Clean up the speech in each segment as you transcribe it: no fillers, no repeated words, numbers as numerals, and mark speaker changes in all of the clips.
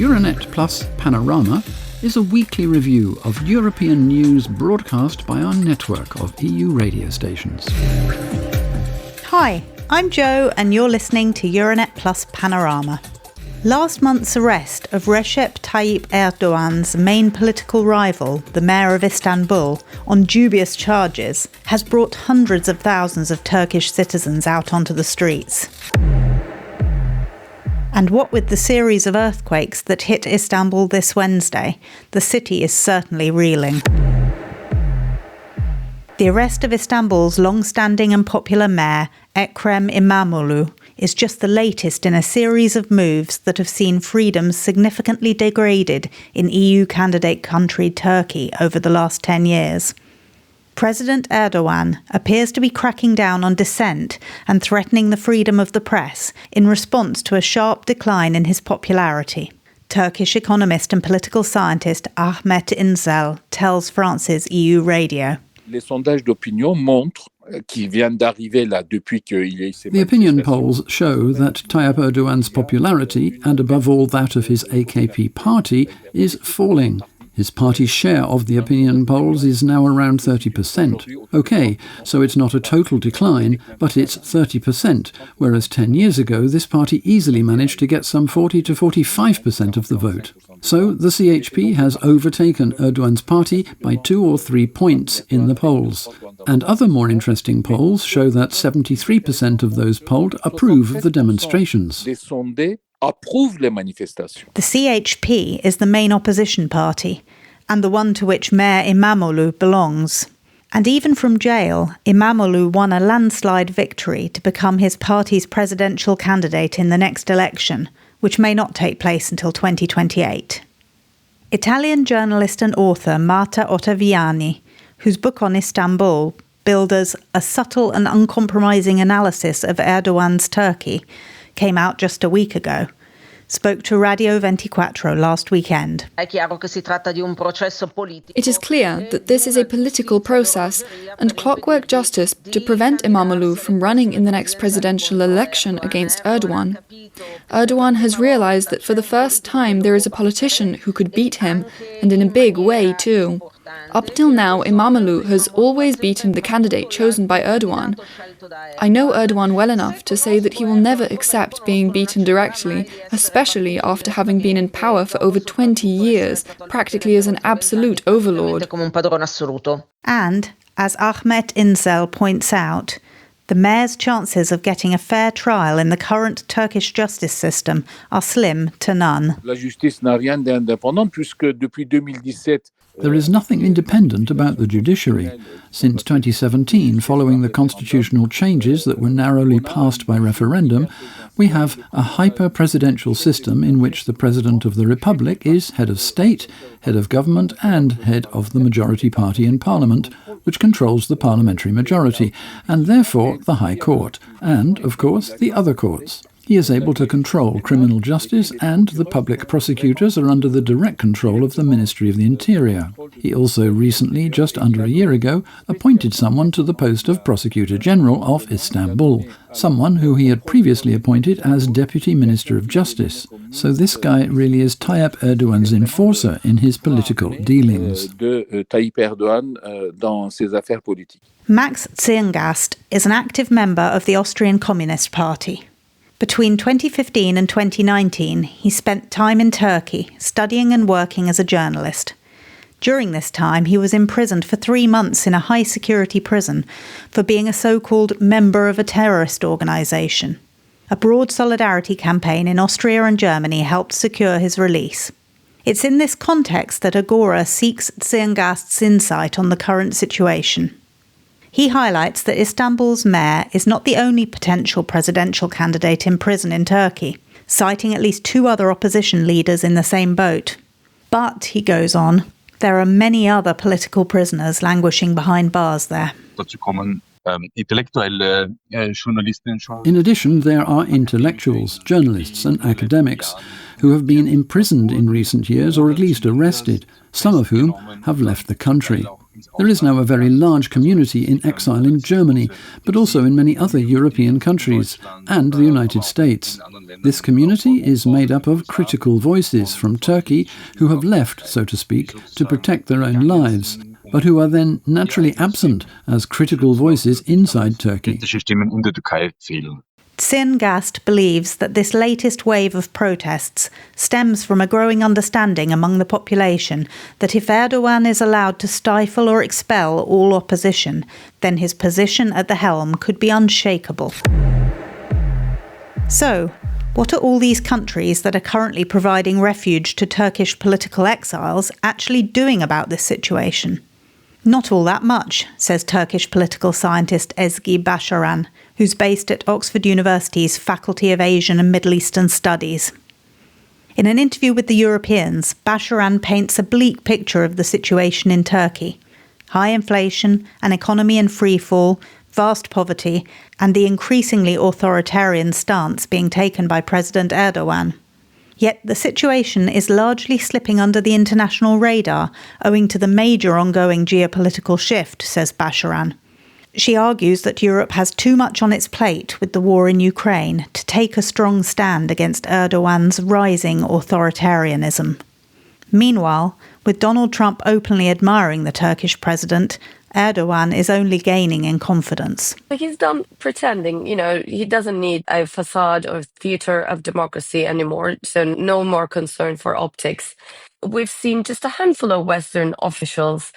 Speaker 1: Euranet Plus Panorama is a weekly review of European news broadcast by our network of EU radio stations.
Speaker 2: Hi, I'm Jo and you're listening to Euranet Plus Panorama. Last month's arrest of Recep Tayyip Erdoğan's main political rival, the mayor of Istanbul, on dubious charges, has brought hundreds of thousands of Turkish citizens out onto the streets. And what with the series of earthquakes that hit Istanbul this Wednesday, the city is certainly reeling. The arrest of Istanbul's long-standing and popular mayor, Ekrem İmamoğlu, is just the latest in a series of moves that have seen freedoms significantly degraded in EU candidate country Turkey over the last 10 years. President Erdoğan appears to be cracking down on dissent and threatening the freedom of the press in response to a sharp decline in his popularity. Turkish economist and political scientist Ahmet İnzel tells France's EU radio.
Speaker 3: Les sondages d'opinion montrent qui viennent d'arriver là depuis qu'il y a eu ces
Speaker 1: The opinion polls show that Tayyip Erdoğan's popularity, and above all that of his AKP party, is falling. His party's share of the opinion polls is now around 30%. OK, so it's not a total decline, but it's 30%, whereas 10 years ago this party easily managed to get some 40 to 45% of the vote. So the CHP has overtaken Erdoğan's party by 2 or 3 points in the polls. And other more interesting polls show that 73% of those polled approve of the demonstrations.
Speaker 2: The CHP is the main opposition party, and the one to which Mayor İmamoğlu belongs. And even from jail, İmamoğlu won a landslide victory to become his party's presidential candidate in the next election, which may not take place until 2028. Italian journalist and author Marta Ottaviani, whose book on Istanbul billed as a subtle and uncompromising analysis of Erdoğan's Turkey, came out just a week ago, spoke to Radio 24 last weekend.
Speaker 4: It is clear that this is a political process and clockwork justice to prevent İmamoğlu from running in the next presidential election against Erdoğan. Erdoğan has realized that for the first time there is a politician who could beat him, and in a big way too. Up till now, İmamoğlu has always beaten the candidate chosen by Erdoğan. I know Erdoğan well enough to say that he will never accept being beaten directly, especially after having been in power for over 20 years, practically as an absolute overlord.
Speaker 2: And, as Ahmet İnzel points out, the mayor's chances of getting a fair trial in the current Turkish justice system are slim to none.
Speaker 3: La justice n'a rien d'indépendant puisque depuis 2017
Speaker 1: There is nothing independent about the judiciary. Since 2017, following the constitutional changes that were narrowly passed by referendum, we have a hyper-presidential system in which the President of the Republic is head of state, head of government and head of the majority party in Parliament, which controls the parliamentary majority, and therefore the High Court, and, of course, the other courts. He is able to control criminal justice, and the public prosecutors are under the direct control of the Ministry of the Interior. He also recently, just under a year ago, appointed someone to the post of Prosecutor General of Istanbul, someone who he had previously appointed as Deputy Minister of Justice. So this guy really is Tayyip Erdoğan's enforcer in his political dealings.
Speaker 2: Max Zirngast is an active member of the Austrian Communist Party. Between 2015 and 2019, he spent time in Turkey, studying and working as a journalist. During this time, he was imprisoned for 3 months in a high-security prison for being a so-called member of a terrorist organisation. A broad solidarity campaign in Austria and Germany helped secure his release. It's in this context that Agora seeks Zirngast's insight on the current situation. He highlights that Istanbul's mayor is not the only potential presidential candidate in prison in Turkey, citing at least 2 other opposition leaders in the same boat. But, he goes on, there are many other political prisoners languishing behind bars there.
Speaker 1: In addition, there are intellectuals, journalists and academics who have been imprisoned in recent years or at least arrested, some of whom have left the country. There is now a very large community in exile in Germany, but also in many other European countries and the United States. This community is made up of critical voices from Turkey who have left, so to speak, to protect their own lives, but who are then naturally absent as critical voices inside Turkey.
Speaker 2: Zingast believes that this latest wave of protests stems from a growing understanding among the population that if Erdoğan is allowed to stifle or expel all opposition, then his position at the helm could be unshakable. So, what are all these countries that are currently providing refuge to Turkish political exiles actually doing about this situation? Not all that much, says Turkish political scientist Ezgi Başaran, who's based at Oxford University's Faculty of Asian and Middle Eastern Studies. In an interview with the Europeans, Başaran paints a bleak picture of the situation in Turkey. High inflation, an economy in freefall, vast poverty, and the increasingly authoritarian stance being taken by President Erdoğan. Yet the situation is largely slipping under the international radar owing to the major ongoing geopolitical shift, says Başaran. She argues that Europe has too much on its plate with the war in Ukraine to take a strong stand against Erdoğan's rising authoritarianism. Meanwhile, with Donald Trump openly admiring the Turkish president, Erdoğan is only gaining in confidence.
Speaker 5: He's done pretending, he doesn't need a facade or theater of democracy anymore, so no more concern for optics. We've seen just a handful of Western officials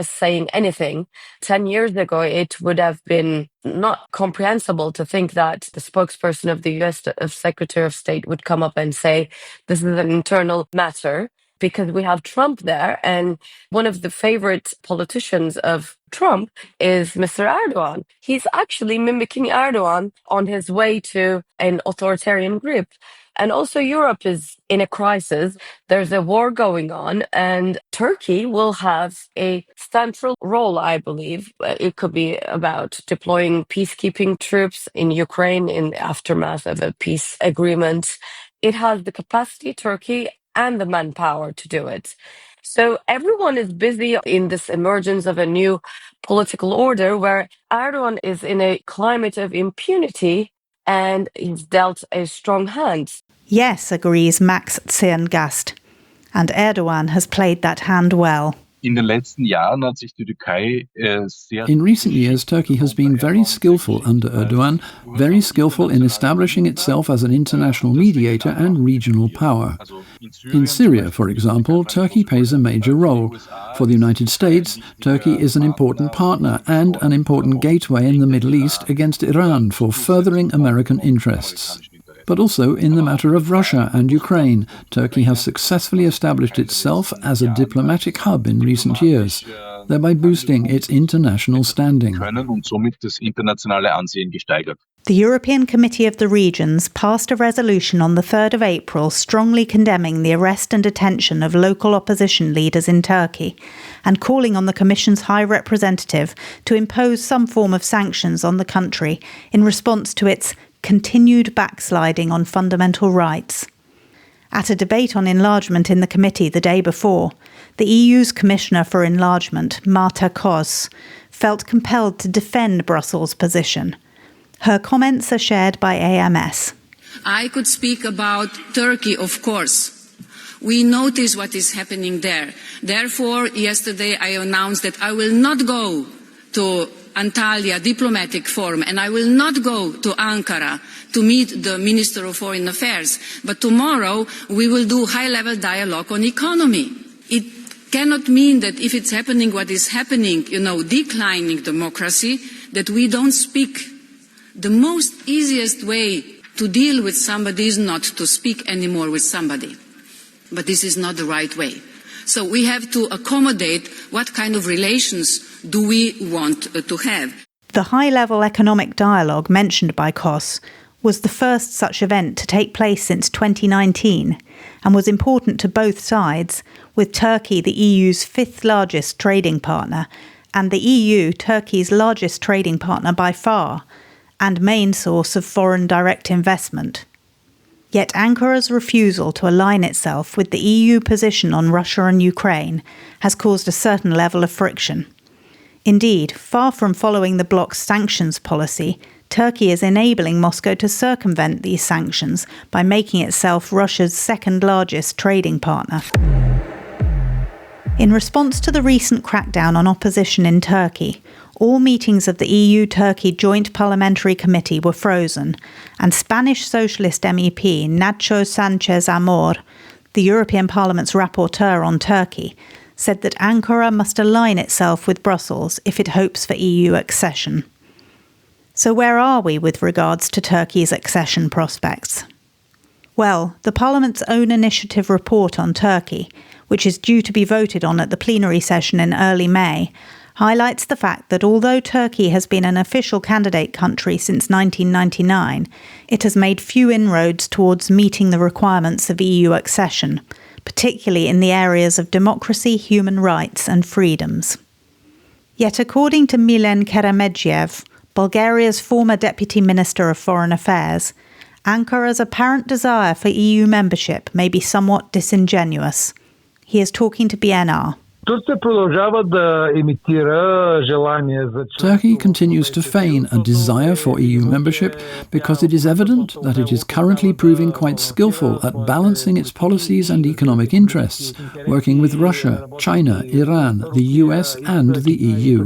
Speaker 5: saying anything. 10 years ago, it would have been not comprehensible to think that the spokesperson of the US Secretary of State would come up and say, this is an internal matter, because we have Trump there. And one of the favorite politicians of Trump is Mr. Erdoğan. He's actually mimicking Erdoğan on his way to an authoritarian grip. And also Europe is in a crisis. There's a war going on, and Turkey will have a central role, I believe. It could be about deploying peacekeeping troops in Ukraine in the aftermath of a peace agreement. It has the capacity, Turkey, and the manpower to do it. So everyone is busy in this emergence of a new political order where Erdoğan is in a climate of impunity and he's dealt a strong hand.
Speaker 2: Yes, agrees Max Zingast. And Erdoğan has played that hand well.
Speaker 1: In recent years, Turkey has been very skillful under Erdoğan, very skillful in establishing itself as an international mediator and regional power. In Syria, for example, Turkey plays a major role. For the United States, Turkey is an important partner and an important gateway in the Middle East against Iran for furthering American interests. But also in the matter of Russia and Ukraine, Turkey has successfully established itself as a diplomatic hub in recent years, thereby boosting its international standing.
Speaker 2: The European Committee of the Regions passed a resolution on the 3rd of April strongly condemning the arrest and detention of local opposition leaders in Turkey and calling on the Commission's High Representative to impose some form of sanctions on the country in response to its continued backsliding on fundamental rights. At a debate on enlargement in the committee the day before, the EU's Commissioner for Enlargement, Marta Kos, felt compelled to defend Brussels' position. Her comments are shared by AMS.
Speaker 6: I could speak about Turkey, of course. We notice what is happening there. Therefore, yesterday I announced that I will not go to Antalya diplomatic forum, and I will not go to Ankara to meet the Minister of Foreign Affairs. But tomorrow we will do high-level dialogue on economy. It cannot mean that if it's happening what is happening, declining democracy, that we don't speak. The most easiest way to deal with somebody is not to speak anymore with somebody. But this is not the right way. So we have to accommodate what kind of relations do we want to have.
Speaker 2: The high-level economic dialogue mentioned by Kos was the first such event to take place since 2019 and was important to both sides, with Turkey the EU's fifth largest trading partner and the EU Turkey's largest trading partner by far and main source of foreign direct investment. Yet Ankara's refusal to align itself with the EU position on Russia and Ukraine has caused a certain level of friction. Indeed, far from following the bloc's sanctions policy, Turkey is enabling Moscow to circumvent these sanctions by making itself Russia's second-largest trading partner. In response to the recent crackdown on opposition in Turkey, all meetings of the EU-Turkey Joint Parliamentary Committee were frozen, and Spanish Socialist MEP Nacho Sanchez Amor, the European Parliament's rapporteur on Turkey, said that Ankara must align itself with Brussels if it hopes for EU accession. So where are we with regards to Turkey's accession prospects? Well, the Parliament's own initiative report on Turkey, which is due to be voted on at the plenary session in early May, highlights the fact that although Turkey has been an official candidate country since 1999, it has made few inroads towards meeting the requirements of EU accession, particularly in the areas of democracy, human rights and freedoms. Yet according to Milen Keremedjev, Bulgaria's former Deputy Minister of Foreign Affairs, Ankara's apparent desire for EU membership may be somewhat disingenuous. He is talking to BNR.
Speaker 1: Turkey continues to feign a desire for EU membership because it is evident that it is currently proving quite skillful at balancing its policies and economic interests, working with Russia, China, Iran, the US and the EU.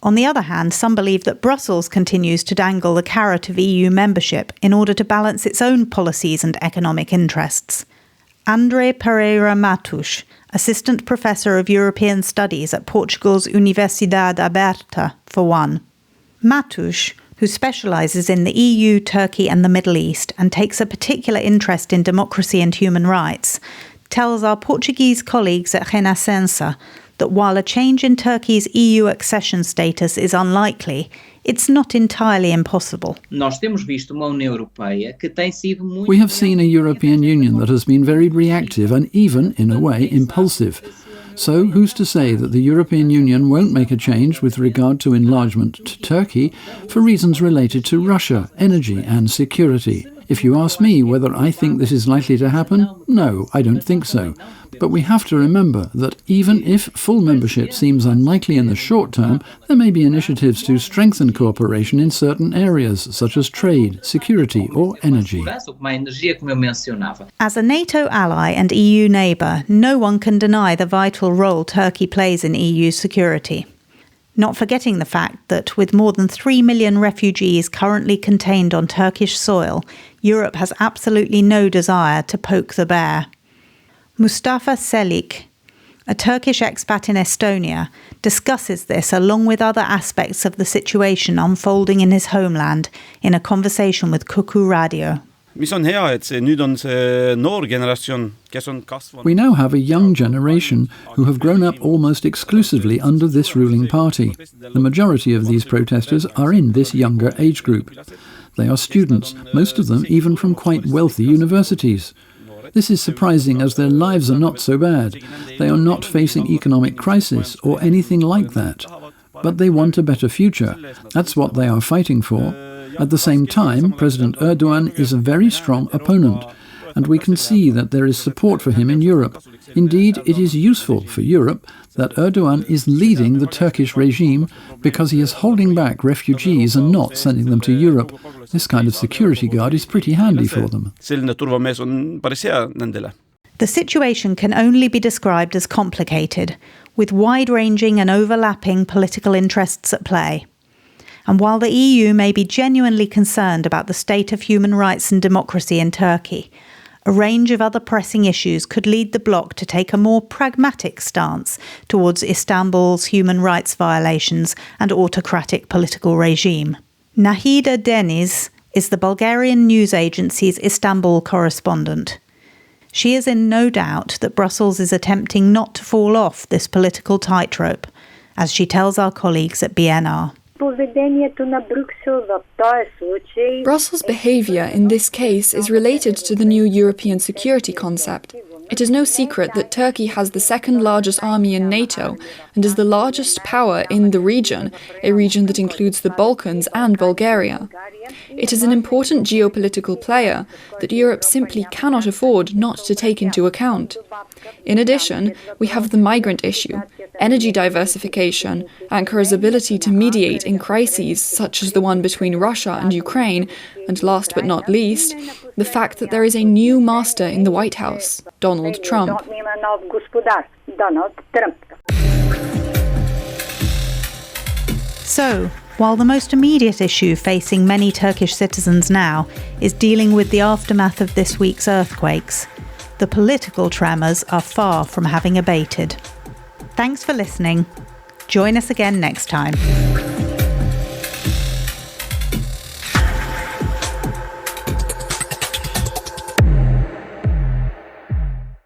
Speaker 2: On the other hand, some believe that Brussels continues to dangle the carrot of EU membership in order to balance its own policies and economic interests. André Pereira Matos, Assistant Professor of European Studies at Portugal's Universidade Aberta, for one. Matos, who specialises in the EU, Turkey and the Middle East and takes a particular interest in democracy and human rights, tells our Portuguese colleagues at Renascença that while a change in Turkey's EU accession status is unlikely, it's not entirely impossible.
Speaker 1: We have seen a European Union that has been very reactive and even, in a way, impulsive. So who's to say that the European Union won't make a change with regard to enlargement to Turkey for reasons related to Russia, energy and security? If you ask me whether I think this is likely to happen, no, I don't think so. But we have to remember that even if full membership seems unlikely in the short term, there may be initiatives to strengthen cooperation in certain areas, such as trade, security or energy.
Speaker 2: As a NATO ally and EU neighbour, no one can deny the vital role Turkey plays in EU security. Not forgetting the fact that with more than 3 million refugees currently contained on Turkish soil, Europe has absolutely no desire to poke the bear. Mustafa Selik, a Turkish expat in Estonia, discusses this along with other aspects of the situation unfolding in his homeland in a conversation with Kuku Radio.
Speaker 1: We now have a young generation who have grown up almost exclusively under this ruling party. The majority of these protesters are in this younger age group. They are students, most of them even from quite wealthy universities. This is surprising as their lives are not so bad. They are not facing economic crisis or anything like that. But they want a better future. That's what they are fighting for. At the same time, President Erdoğan is a very strong opponent, and we can see that there is support for him in Europe. Indeed, it is useful for Europe that Erdoğan is leading the Turkish regime because he is holding back refugees and not sending them to Europe. This kind of security guard is pretty handy for them.
Speaker 2: The situation can only be described as complicated, with wide-ranging and overlapping political interests at play. And while the EU may be genuinely concerned about the state of human rights and democracy in Turkey, a range of other pressing issues could lead the bloc to take a more pragmatic stance towards Istanbul's human rights violations and autocratic political regime. Nahida Deniz is the Bulgarian news agency's Istanbul correspondent. She is in no doubt that Brussels is attempting not to fall off this political tightrope, as she tells our colleagues at BNR.
Speaker 4: Brussels' behaviour in this case is related to the new European security concept. It is no secret that Turkey has the second largest army in NATO and is the largest power in the region, a region that includes the Balkans and Bulgaria. It is an important geopolitical player that Europe simply cannot afford not to take into account. In addition, we have the migrant issue, energy diversification, Ankara's ability to mediate in crises such as the one between Russia and Ukraine, and last but not least, the fact that there is a new master in the White House, Donald Trump.
Speaker 2: So, while the most immediate issue facing many Turkish citizens now is dealing with the aftermath of this week's earthquakes, the political tremors are far from having abated. Thanks for listening. Join us again next time.